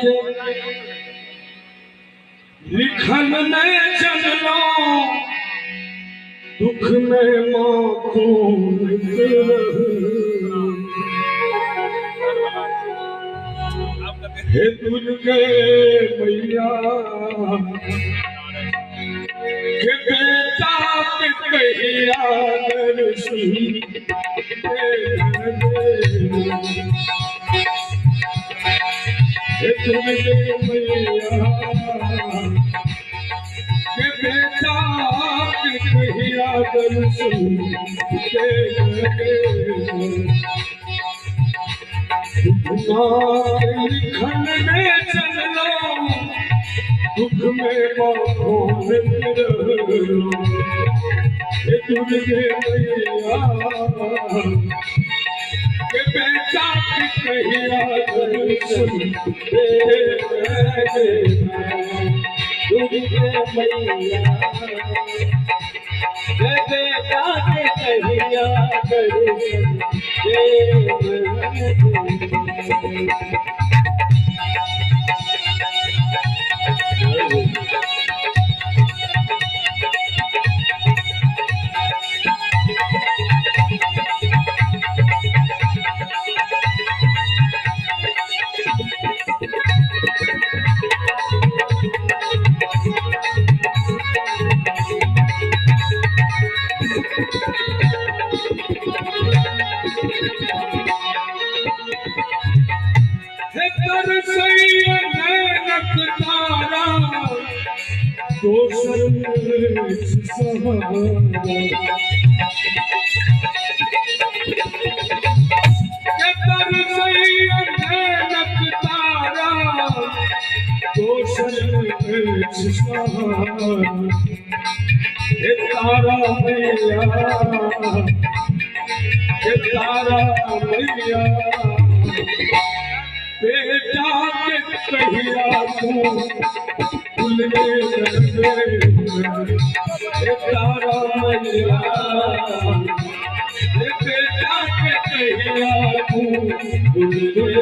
के लिखल में जनलो दुख में माकूम हे दुर्गे मैया के बेटा के कहिया दर्शन हे दुर्गे मैया के बेटा के कहिया दर्शन लिखन में चलो दुख में दुर्गे मैया के बेटा की कहिया दर्शन दुर्गे मैया के बेटा के कहिया दर्शन तारा मैया बेटा के कहिया तू भूल तारा मैया बेटा के कहिया तू भूल